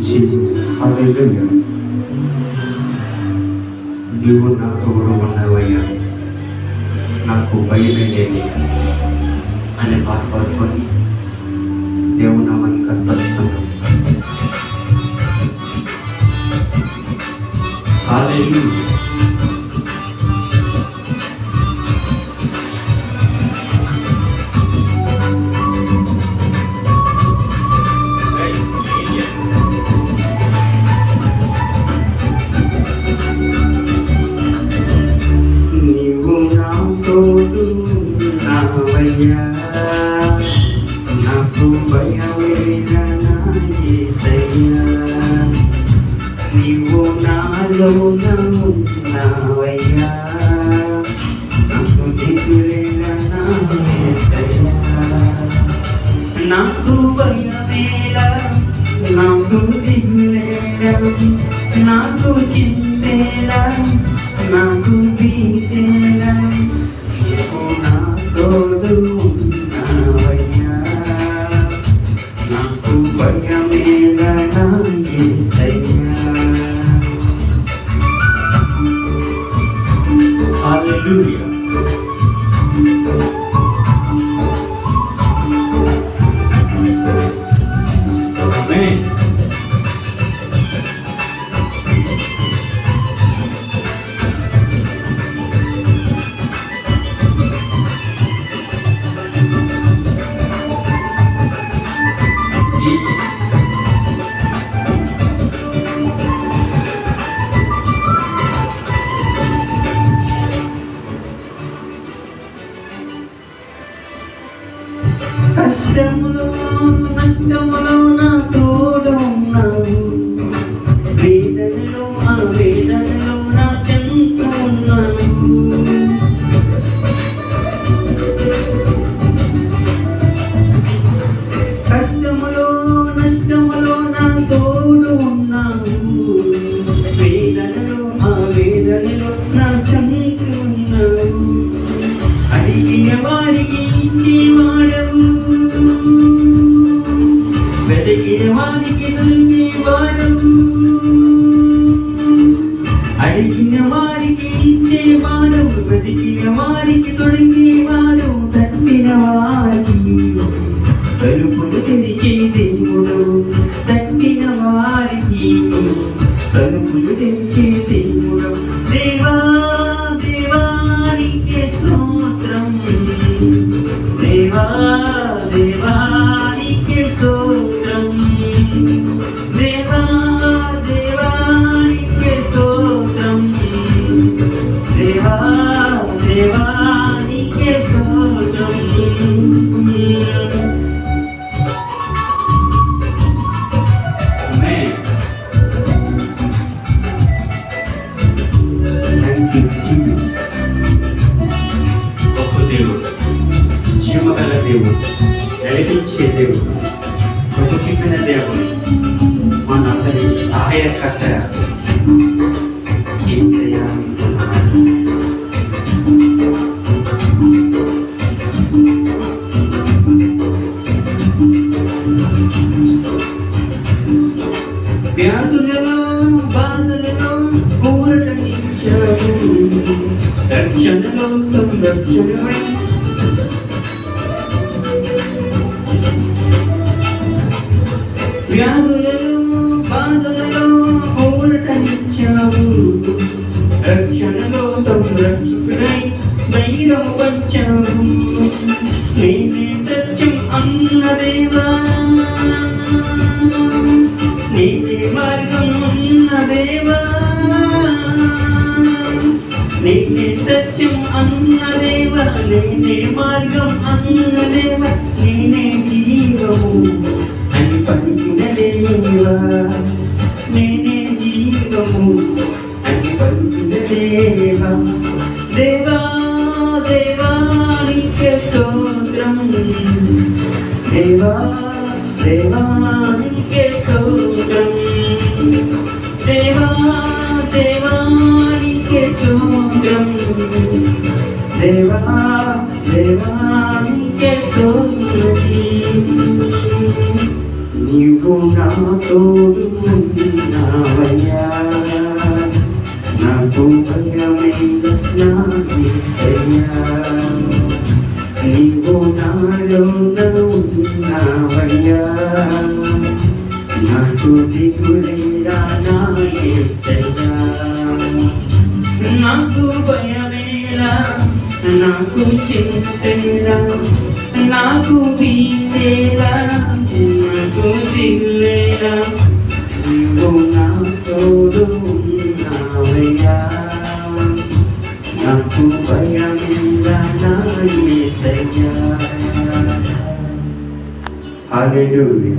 హల్లెలూయా. నీవు నా తోడు ఉన్నవయ్యా, నాకు భయమే లేదు అనే పాట పాడుకొని దేవుని నామాన్ని కనపరుచుకున్నాం. హల్లెలూయా. నాకు భయమేనా యేసయ్యా, నీవు నాలో ఉన్నావయ్యా, నాకు దిగులేనా యేసయ్యా, నాకు భయమేలా, నాకు దిగులేలా, నాకు చింతేలా, నాకు భీతేలా, నీవు నా తోడు ఉన్నావయ్యా, నాకు భయమేలా యేసయ్యా. హల్లెలూయా. ఆమేన్. కష్టములో నష్టములో నా తోడున్నావు, వేదనలో ఆ వేదనలో నా చెంత ఉన్నావు, కష్టములో నష్టములో నా తోడు ఉన్నావు, వేదనలో ఆ వేదనలో నా చెంత ఉన్నావు, అడిగిన వారికి ఇచ్చేవాడవు, వెతికిన వారికి దొరికేవాడవు, అడిగిన వారికి ఇచ్చేవాడవు, వెతికిన వారికి దొరికేవాడవు, తట్టిన వారికి తలుపులు తెరిచే దేవుడవు, తట్టిన వారికి తలుపులు తెరిచే దేవుడవు. దేవా దేవానికే స్తోత్రం, దేవా దేవానికే స్తోత్రం, దేవా దేవానికే స్తోత్రం, దేవా దేవానికే స్తోత్రం. ఆమేన్. Thank you Jesus. గొప్ప దేవుడు, జీవగల దేవుడు, నడిపించే దేవుడు, గొప్ప చెప్పిన దేవుడు, మనందరి సహాయకర్త యేసయ్యా. వ్యాధులలో బాధలలో ఊరటనిచ్చావు, రక్షణలో సంరక్షణమై వ్యాధులలో బాధలలో ఊరటనిచ్చావు, రక్షణలో సంరక్షకుడై ధైర్యం వచ్చావు, నేనే సత్యం అన్న దేవా, నేనే మార్గం అన్న దేవా, నేనే సత్యం అన్న దేవా, నేనే మార్గం అన్న దేవా, నేనే జీవము అని పలికిన దేవా, నేనే జీవము అని పలికిన దేవా. దేవా దేవానికే స్తోత్రం, దేవా దేవానికే స్తోత్రం, దేవా దేవానికే స్తోత్రం, దేవా దేవానికే స్తోత్రం. నీవు నా తోడు ఉన్నావయ్యా నాకు భయమైన నా యేసయ్యా నీవు నాలోన ఉన్నావయ్యా నాకు దిగులేరా నా యేసయ్యా నాకు భయమేలా నాకు చింతేలా నాకు భీతేలా నాకు దిగులేలా నీవు నా తోడు ఉన్నావయ్యా నాకు భయమేలా నా యేసయ్యా హల్లెలూయా